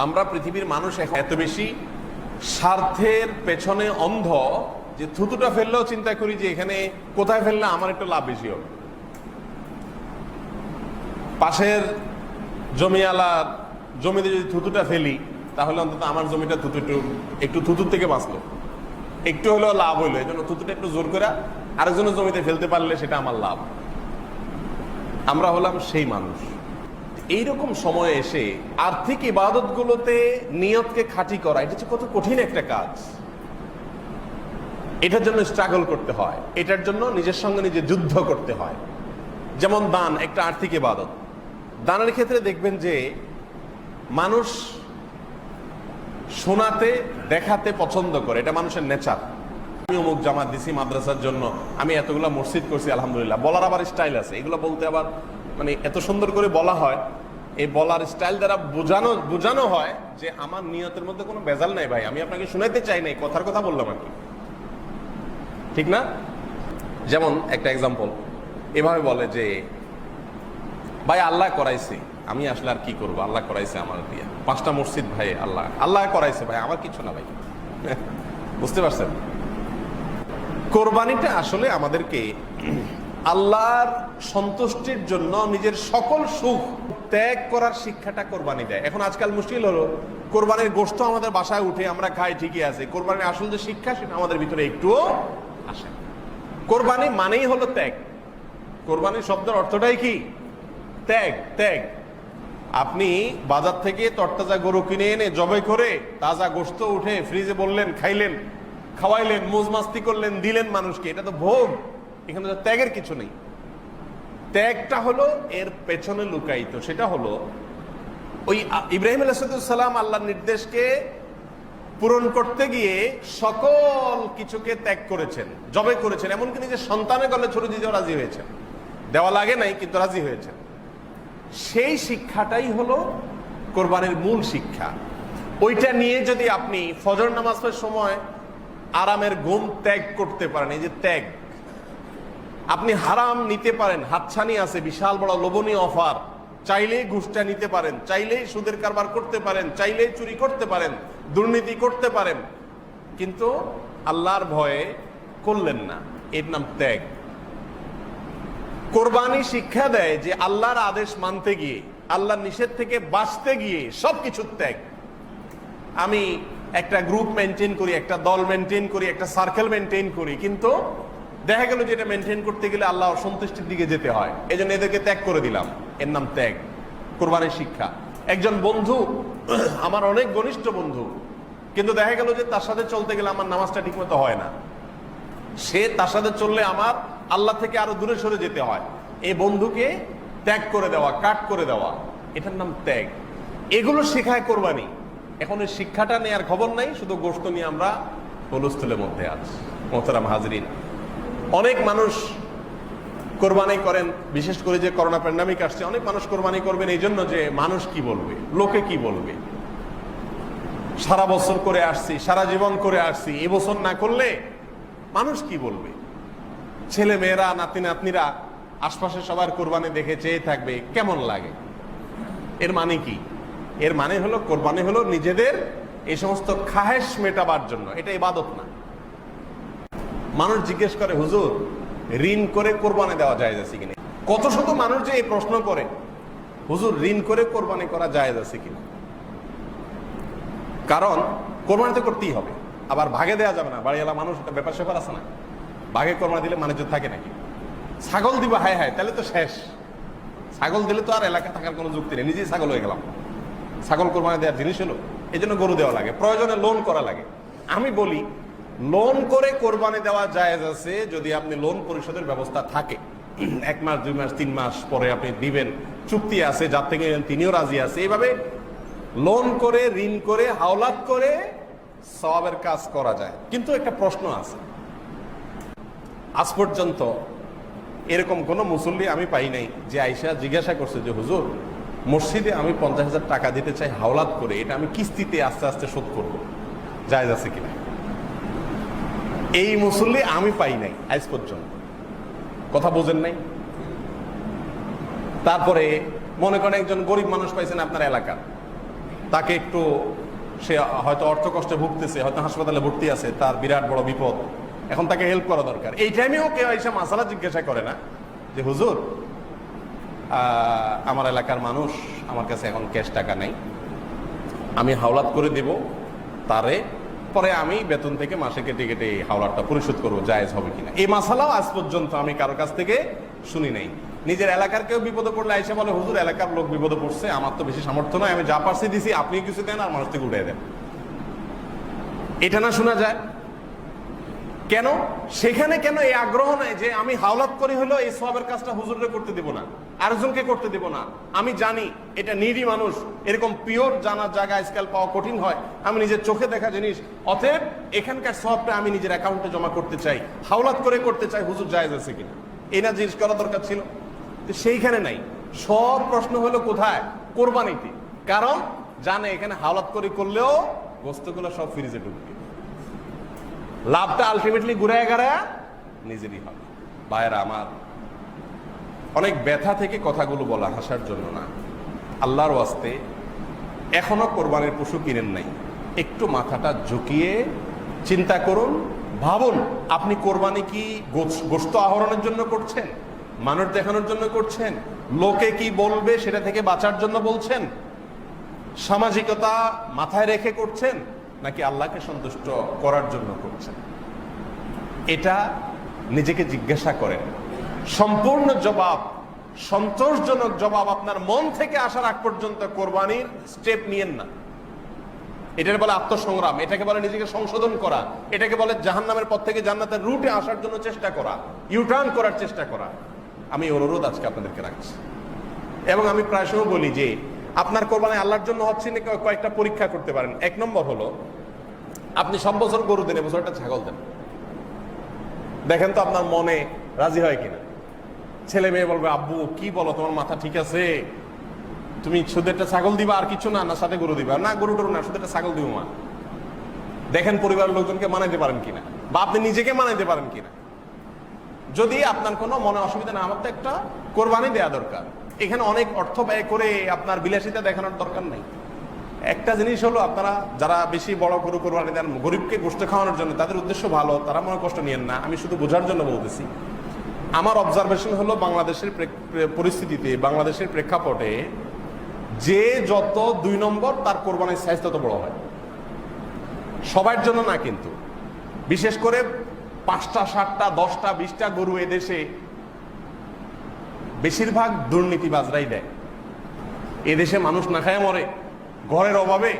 আমরা পৃথিবীর মানুষ এখন এত বেশি স্বার্থের পেছনে অন্ধ যে থুতুটা ফেললেও চিন্তা করি যে এখানে কোথায় ফেললে আমার একটু লাভ বেশি হবে। পাশের জমিওয়ালার জমিতে যদি থুতুটা ফেলি তাহলে অন্তত আমার জমিটা একটু থুতুর থেকে বাঁচলো, একটু হলেও লাভ হইলো। এই জন্য থুতুটা একটু জোর করে আরেকজনের জমিতে ফেলতে পারলে সেটা আমার লাভ। আমরা হলাম সেই মানুষ। এইরকম সময় এসে আর্থিক ইবাদত গুলোতে নিয়তকে খাঁটি করা, এটা হচ্ছে কত কঠিন একটা কাজ। এটার জন্য স্ট্রাগল করতে হয়, এটার জন্য নিজের সঙ্গে নিজে যুদ্ধ করতে হয়। যেমন দান একটা আর্থিক ইবাদত। দানের ক্ষেত্রে দেখবেন যে মানুষ শোনাতে দেখাতে পছন্দ করে, এটা মানুষের নেচার। আমি অমুক জামাত দিছি মাদ্রাসার জন্য, আমি এতগুলা মসজিদ করছি আলহামদুলিল্লাহ। বলার আবার স্টাইল আছে, এগুলো বলতে আবার মানে এত সুন্দর করে বলা হয়। এই বলার স্টাইল দ্বারা বোঝানো হয় যে আমার নিয়তের মধ্যে কোনো ভেজাল নাই ভাই, আমি আপনাকে শুনাইতে চাই নাই, কথার কথা বললাম আর কি, ঠিক না? যেমন একটা এক্সাম্পল এভাবে বলে যে ভাই আল্লাহ করাইছে, আমি আসলে আর কি করবো, আল্লাহ করাইছে আমার দিয়া 5টা মসজিদ, ভাই আল্লাহ করাইছে ভাই, আমার কিছু না ভাই। বুঝতে পারছেন? কোরবানিটা আসলে আমাদেরকে আল্লাহর সন্তুষ্টির জন্য নিজের সকল সুখ ত্যাগ করার শিক্ষাটা কোরবানি দেয়। এখন আজকাল মুশকিল হলো কোরবানির গোশত আমাদের বাসায় উঠে আমরা খাই, ঠিকই আছে, কোরবানির আসল যে শিক্ষা সেটা আমাদের ভিতরে একটুও আসে। কোরবানি মানেই হলো ত্যাগ। কোরবানির শব্দের অর্থটাই কি? ত্যাগ। ত্যাগ। আপনি বাজার থেকে তরতাজা গরু কিনে এনে জবাই করে তাজা গোশত উঠে ফ্রিজে বললেন, খাইলেন, খাওয়াইলেন, মৌজ মাস্তি করলেন, দিলেন মানুষকে, এটা তো ভোগ। এখানে তো ত্যাগের কিছু নেই। ত্যাগটা হলো এর পেছনে লুকায়িত। সেটা হলো ওই ইব্রাহিম আলাইহিস সালাম আল্লাহর নির্দেশকে পূরণ করতে গিয়ে সকল কিছুকে ত্যাগ করেছেন, জবাই করেছেন, এমনকি নিজের সন্তানের গলে ছুরি দিতেও রাজি হয়েছেন। দেওয়া লাগে নাই কিন্তু রাজি হয়েছেন। সেই শিক্ষাটাই হলো কোরবানির মূল শিক্ষা। ওইটা নিয়ে যদি আপনি ফজর নামাজের সময় আরামের ঘুম ত্যাগ করতে পারেন, এই যে ত্যাগ, আপনি হারাম নিতে পারেন, হাতছানি আছে, বিশাল বড় লোভনীয় অফার, চাইলেই ঘুষটা নিতে পারেন, চাইলেই সুদের কারবার করতে পারেন, চাইলেই চুরি করতে পারেন, দুর্নীতি করতে পারেন, কিন্তু আল্লাহর ভয়ে করলেন না, এর নাম ত্যাগ। কোরবানি শিক্ষা দেয় যে আল্লাহর আদেশ মানতে গিয়ে, আল্লাহর নিষেধ থেকে বাঁচতে গিয়ে সবকিছু ত্যাগ। আমি একটা গ্রুপ মেনটেন করি, একটা দল মেনটেন করি, একটা সার্কেল মেনটেন করি, কিন্তু দেখা গেল যে এটা মেনটেন করতে গেলে আল্লাহ অসন্তুষ্টির দিকে যেতে হয়, এই জন্য এদেরকে ত্যাগ করে দিলাম, এর নাম ত্যাগ। কোরবানির শিক্ষা। একজন বন্ধু, আমার অনেক ঘনিষ্ঠ বন্ধু, কিন্তু দেখা গেল যে তার সাথে চলতে গেলে আমার নামাজটা ঠিকমতো হয় না, সে তার সাথে চললে আমার আল্লাহ থেকে আরো দূরে সরে যেতে হয়, এই বন্ধুকে ত্যাগ করে দেওয়া, কাট করে দেওয়া, এটার নাম ত্যাগ। এগুলো শেখায় কোরবানি। এখন এই শিক্ষাটা নেওয়ার খবর নাই, শুধু গোশত নিয়ে আমরা হুলস্থুলের মধ্যে আছি। মোহতারাম হাজরিন, অনেক মানুষ কোরবানি করেন, বিশেষ করে যে করোনা প্যান্ডামিক আসছে, অনেক মানুষ কোরবানি করবেন এই জন্য যে মানুষ কি বলবে, লোকে কি বলবে। সারা বছর করে আসছি, সারা জীবন করে আসছি, এবছর না করলে মানুষ কি বলবে। ছেলে মেয়েরা, নাতি নাতনিরা আশপাশে সবার কোরবানি দেখে চেয়ে থাকবে, কেমন লাগে। এর মানে কি? এর মানে হলো কোরবানি হলো নিজেদের এই সমস্ত খাহেশ মেটাবার জন্য, এটা ইবাদত না। মানুষ জিজ্ঞেস করে, হুজুর ঋণ করে কোরবানি দেওয়া জায়েজ আছে কিনা? কত শত মানুষ যে এই প্রশ্ন করে, হুজুর ঋণ করে কোরবানি করা জায়েজ আছে কিনা। কারণ কোরবানি তো করতেই হবে, আবার ভাগে দেওয়া যাবে না। বাড়িওয়ালা মানুষ, একটা ব্যাপার স্যাপার আছে না, ভাগে কোরবানি দিলে মানুষ থাকে নাকি? ছাগল দিবা, হায় হায়, তাহলে তো শেষ। ছাগল দিলে তো আর এলাকা থাকার কোনো যুক্তি নেই, নিজেই ছাগল হয়ে গেলাম। ছাগল কোরবানি দেওয়ার জিনিস হলো, এই জন্য গরু দেওয়া লাগে, প্রয়োজনে লোন করা লাগে। আমি বলি লোন করে কোরবানি দেওয়া জায়েজ আছে যদি আপনি লোন পরিশোধের ব্যবস্থা থাকে। 1 মাস 2 মাস 3 মাস পরে আপনি দিবেন, চুক্তি আছে, যার থেকে তিনিও রাজি আছে। এইভাবে লোন করে, ঋণ করে, হাওলাত করে সওয়াবের কাজ করা যায়। কিন্তু একটা প্রশ্ন আছে, আজ পর্যন্ত এরকম কোন মুসল্লি আমি পাই নাই যে আইসা জিজ্ঞাসা করছে যে হুজুর মসজিদে আমি 50,000 টাকা দিতে চাই হাওলাত করে, এটা আমি কিস্তিতে আস্তে আস্তে শোধ করবো, জায়েজ আছে কিনা। এই মুসল্লি আমি পাই নাই আজ পর্যন্ত। কথা বোঝেন নাই? তারপরে মনে করেন একজন গরিব মানুষ পাইছেন আপনার এলাকার, তাকে একটু, সে হয়তো অর্থ কষ্টে ভুগতেছে, হয়তো হাসপাতালে ভর্তি আছে, তার বিরাট বড় বিপদ, এখন তাকে হেল্প করা দরকার। এই টাইমেও কেউ এসে মাসালা জিজ্ঞাসা করে না যে হুজুর আমার এলাকার মানুষ, আমার কাছে এখন ক্যাশ টাকা নেই, আমি হাওলাত করে দেব তারে, পরে আমি বেতন থেকে মাসে কেটে কেটে এই হাওলাতটা পরিশোধ করবো, জায়েজ হবে কিনা। এই মাসালাও আজ পর্যন্ত আমি কারো কাছ থেকে শুনি নাই। নিজের এলাকার কেউ বিপদে পড়লে এসে বলে হুজুর এলাকার লোক বিপদে পড়ছে, আমার তো বেশি সামর্থ্য নয়, আমি যা পারছি দিছি, আপনি কিছু দেন আর মানুষ থেকে উঠে দেন। এটা না শোনা যায় কেন? সেখানে কেন এই আগ্রহ নাই যে আমি হাওলাত করি হলো এই সওয়াবের কাজটা হুজুরকে করতে দিব না, আরেকজনকে করতে দিব না। আমি জানি এটা নিডি মানুষ, এরকম পিওর জানার জায়গা স্কেল পাওয়া কঠিন হয়, আমি নিজের চোখে দেখা জিনিস, অতএব এখানকার সওয়াবটা আমি নিজের অ্যাকাউন্টে জমা করতে চাই, হাওলাত করে করতে চাই, হুজুর জায়েজ আছে কিনা, এই না জিনিস করা দরকার ছিল। তো সেইখানে নাই। সব প্রশ্ন হলো কোথায়? কোরবানিতে। কারণ জানে এখানে হাওলাত করে করলেও গোস্তগুলো সব ফ্রিজে ঢুকবে, লাভটা আলটিমেটলি ঘুরে গেড়া নিজেরই হবে। ভাইয়েরা আমার, অনেক ব্যথা থেকে কথাগুলো বলা, হাসার জন্য না, আল্লাহর ওয়াস্তে এখনো কোরবানির পশু কিনেন নাই, একটু মাথাটা ঝুঁকিয়ে চিন্তা করুন, ভাবুন আপনি কোরবানি কি গোশত আহরণের জন্য করছেন, মানুষ দেখানোর জন্য করছেন, লোকে কি বলবে সেটা থেকে বাঁচার জন্য বলছেন, সামাজিকতা মাথায় রেখে করছেন, নাকি আল্লাহকে সন্তুষ্ট করার জন্য করছেন? এটা নিজেকে জিজ্ঞাসা করেন। সম্পূর্ণ জবাব, সন্তোষজনক জবাব আপনার মন থেকে আসার আগ পর্যন্ত কোরবানির স্টেপ নিয়েন না। এটাকে বলে আত্মসংগ্রাম, এটাকে বলে নিজেকে সংশোধন করা, এটাকে বলে জাহান্নামের পথ থেকে জান্নাতের রুটে আসার জন্য চেষ্টা করা, ইউটার্ন করার চেষ্টা করা। আমি অনুরোধ আজকে আপনাদেরকে রাখছি, এবং আমি প্রায় সময় বলি যে আপনার কোরবানি আল্লাহর জন্য হচ্ছে না, কয়েকটা পরীক্ষা করতে পারেন। এক নম্বর হলো, আপনি সব বছর গরু দেন, এবছর একটা ছাগল দেন, দেখেন তো আপনার মনে রাজি হয় কিনা। ছেলে মেয়ে বলবে আব্বু কি বলো, তোমার মাথা ঠিক আছে, তুমি শুধু একটা ছাগল দিবা আর কিছু না, না সাথে গরু দিবা? না, গরু টরু না, শুধু একটা ছাগল দিব মা। দেখেন পরিবারের লোকজনকে মানাইতে পারেন কিনা, বা আপনি নিজেকে মানাইতে পারেন কিনা। যদি আপনার কোনো মনে অসুবিধা না, আমার তো একটা কোরবানি দেয়া দরকার, এখানে অনেক অর্থ ব্যয় করে আপনার বিলাসিতা দেখানোর দরকার নেই। একটা জিনিস হলো, আপনারা যারা বেশি বড় গরু কোরবানি দেন গরিবকে গোশত খাওয়ানোর জন্য, তাদের উদ্দেশ্য ভালো, তারা মনে কষ্ট নিয়েন না, আমি শুধু বোঝার জন্য বলতেছি। আমার অবজারভেশন হলো, বাংলাদেশের পরিস্থিতিতে, বাংলাদেশের প্রেক্ষাপটে যে যত 2 নম্বর তার কোরবানির সাইজ তত বড় হয়। সবার জন্য না কিন্তু, বিশেষ করে 5টা 7টা 10টা 20টা গরু এদেশে বেশিরভাগ দুর্নীতিবাজরাই দেয়। এদেশে মানুষ না খায় মরে, ঘরের অভাবে,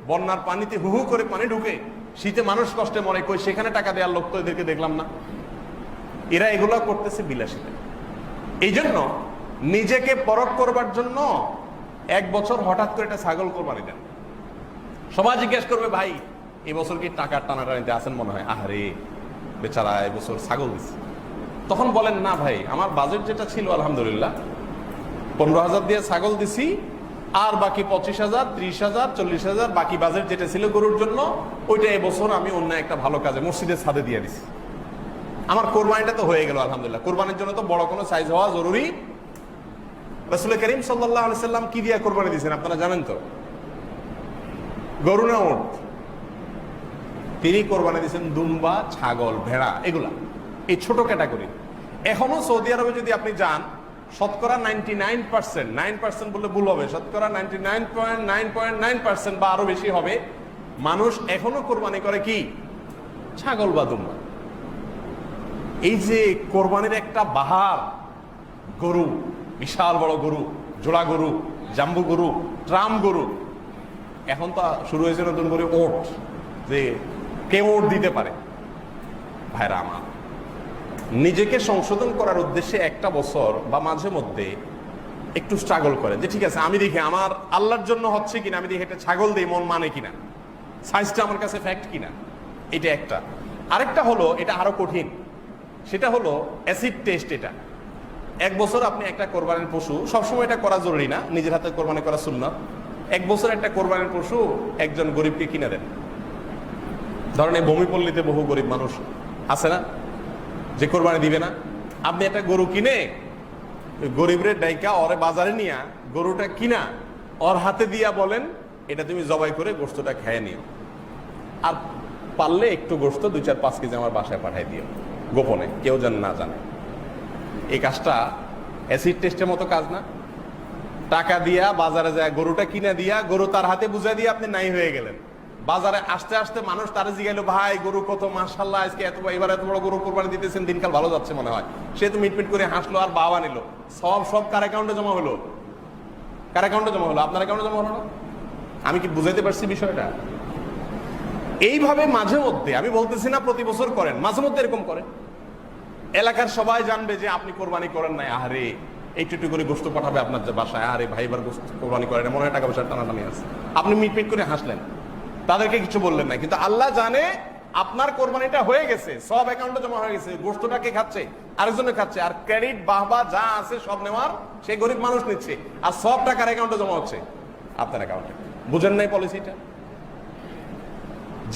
বন্যার পানিতে হু হু করে পানি ঢুকে, শীতে মানুষ কষ্টে মরে, কই সেখানে টাকা দেওয়ার লোক তো এদেরকে দেখলাম না। এরা এগুলো করতেছে বিলাসিতা। এই জন্য নিজেকে পরখ করবার জন্য 1 বছর হঠাৎ করে একটা ছাগল কোরবানি দেন। সবাই জিজ্ঞেস করবে ভাই এবছর কি টাকার টানাটানিতে আছেন মনে হয়, আহারে বেচারা এবছর ছাগল দিচ্ছে। তখন বলেন না ভাই, আমার বাজেট যেটা ছিল আলহামদুলিল্লাহ 15,000 দিয়ে ছাগল দিছি, আর বাকি 25,000 30,000 40,000 বাকি বাজেট যেটা ছিল গরুর জন্য, ওইটা এবছর আমি অন্য একটা ভালো কাজে মসজিদের ছাদে দিয়ে দিছি। আমার কোরবানিটা তো হয়ে গেল আলহামদুলিল্লাহ। কোরবানির জন্য তো বড় কোনো সাইজ হওয়া জরুরি। রাসূল করিম সাল্লাল্লাহু আলাইহি সাল্লাম কি দিয়ে কোরবানি দিয়েছেন আপনারা জানেন তো? গরু না উট? তিনি কোরবানি দিয়েছেন দুম্বা, ছাগল, ভেড়া, এগুলা, এই ছোট ক্যাটাগরি। এখনো সৌদি আরবে যদি আপনি যান, শতকরা 99%, 9% বললে ভুল হবে, শতকরা 99.9% বা আরো বেশি হবে, মানুষ এখনো কোরবানি করে কি? ছাগল বা দুম্বা। এই যে কোরবানির একটা বাহার, গরু, বিশাল বড় গরু, জোড়া গরু, জাম্বু গরু, ট্রাম গরু, এখন তো শুরু হয়েছে নতুন করে ওট, যে কে ওট দিতে পারে। ভাইরা আমার, নিজেকে সংশোধন করার উদ্দেশ্যে একটা বছর বা মাঝে মধ্যে একটু স্ট্রাগল করে, যে ঠিক আছে আমি দেখি আমার আল্লাহর জন্য হচ্ছে কিনা, আমি দেখি একটা ছাগল দিই মন মানে কিনা, সাইজটা আমার কাছে ফ্যাক্ট কিনা, এটা একটা। আরেকটা হলো, এটা আরো কঠিন, সেটা হলো অ্যাসিড টেস্ট। এটা 1 বছর আপনি একটা কোরবানির পশু, সবসময় এটা করা জরুরি না, নিজের হাতে কোরবানি করা সুন্নাত। 1 বছর একটা কোরবানির পশু একজন গরিবকে কিনে দেন। ধরেন এই ভূমিপল্লীতে বহু গরিব মানুষ আছে না, যে কোরবানি দিবে না। আপনি একটা গরু কিনে গরিবরে ডাইকা ওরে বাজারে নিয়া গরুটা কিনা ওর হাতে দিয়া বলেন এটা তুমি জবাই করে গোশতটা খেয়ে নিও, আর পারলে একটু গোশত 2-4-5 কেজি আমার বাসায় পাঠাই দিও, গোপনে, কেউ যেন না জানে। এই কাজটা অ্যাসিড টেস্টের মতো কাজ না? টাকা দিয়া বাজারে যায় গরুটা কিনে দিয়া গরু তার হাতে বুঝাই দিয়ে আপনি নাই হয়ে গেলেন। বাজারে আসতে আসতে মানুষ তারা জিগাইলো, ভাই গরু কত, মাশাআল্লাহ আজকে এবার এত বড় গরু কোরবানি দিতেছেন, দিনকাল ভালো যাচ্ছে মনে হয়। সে তো মিটমিট করে হাসলো আর বাবা নিল, সব কার অ্যাকাউন্টে জমা হলো? কার অ্যাকাউন্টে জমা হলো? আপনার অ্যাকাউন্টে জমা হলো না? আমি কি বুঝাইতে পারছি বিষয়টা? এইভাবে মাঝে মধ্যে, আমি বলতেছি না প্রতি বছর করেন, মাঝে মধ্যে এরকম করেন, এলাকার সবাই জানবে যে আপনি কোরবানি করেন নাই, আরে একটু করে গোশত পাঠাবে আপনার যে বাসায়, আরে ভাই এবার গোশত কোরবানি করেন, মনে হয় টাকা পয়সার টানাটানি আছে, আপনি মিটমিট করে হাসলেন, তাদেরকে কিছু বললেন না, কিন্তু আল্লাহ জানে আপনার কোরবানিটা হয়ে গেছে, সব অ্যাকাউন্টে জমা হয়ে গেছে, গোশতটা কে খাচ্ছে? আরেকজনে খাচ্ছে, আর ক্রেডিট বাহবা যা আছে সব নেওয়ার সেই গরিব মানুষ নিচ্ছে, আর সব টাকার অ্যাকাউন্টে জমা হচ্ছে আপনার অ্যাকাউন্টে। বুঝেন নাই পলিসিটা?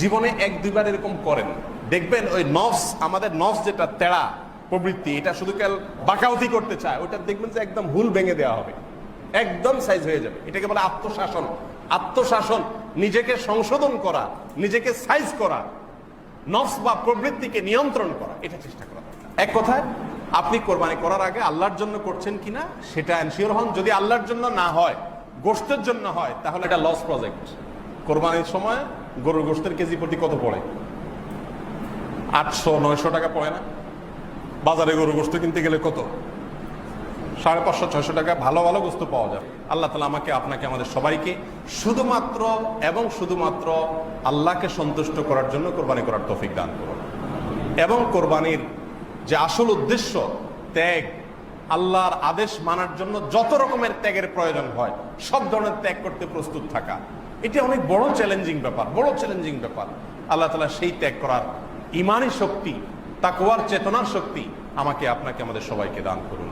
জীবনে 1-2 বার এরকম করেন, দেখবেন ওই নফস, আমাদের নফস যেটা তেড়া প্রবৃত্তি, এটা শুধু কাল বাঁকাউতি করতে চায়, ওটা দেখবেন যে একদম হুল ভেঙে দেওয়া হবে, একদম সাইজ হয়ে যাবে। এটাকে বলে আত্মশাসন। আত্মশাসন, নিজেকে সংশোধন করা, নিজেকে সাইজ করা, নফস বা প্রবৃত্তিকে নিয়ন্ত্রণ করা, এটা চেষ্টা করা দরকার। এক কথায়, আপনি কোরবানি করার আগে আল্লাহর জন্য করছেন কিনা সেটা এনশিওর হন। যদি আল্লাহর জন্য না হয়, গোশতের জন্য হয়, তাহলে এটা লস প্রজেক্ট। কোরবানির সময় গরুর গোশতের কেজি প্রতি কত পড়ে? 800-900 টাকা পড়ে না? বাজারে গরুর গোশত কিনতে গেলে কত? 550-600 টাকা ভালো ভালো গোশত পাওয়া যায়। আল্লাহ তাআলা আমাকে, আপনাকে, আমাদের সবাইকে শুধুমাত্র এবং শুধুমাত্র আল্লাহকে সন্তুষ্ট করার জন্য কোরবানি করার তৌফিক দান করুন। এবং কোরবানির যে আসল উদ্দেশ্য, ত্যাগ, আল্লাহর আদেশ মানার জন্য যত রকমের ত্যাগের প্রয়োজন হয় সব ধরনের ত্যাগ করতে প্রস্তুত থাকা, এটি অনেক বড় চ্যালেঞ্জিং ব্যাপার, বড় চ্যালেঞ্জিং ব্যাপার। আল্লাহ তাআলা সেই ত্যাগ করার ঈমানি শক্তি, তাকওয়ার চেতনার শক্তি আমাকে, আপনাকে, আমাদের সবাইকে দান করুন।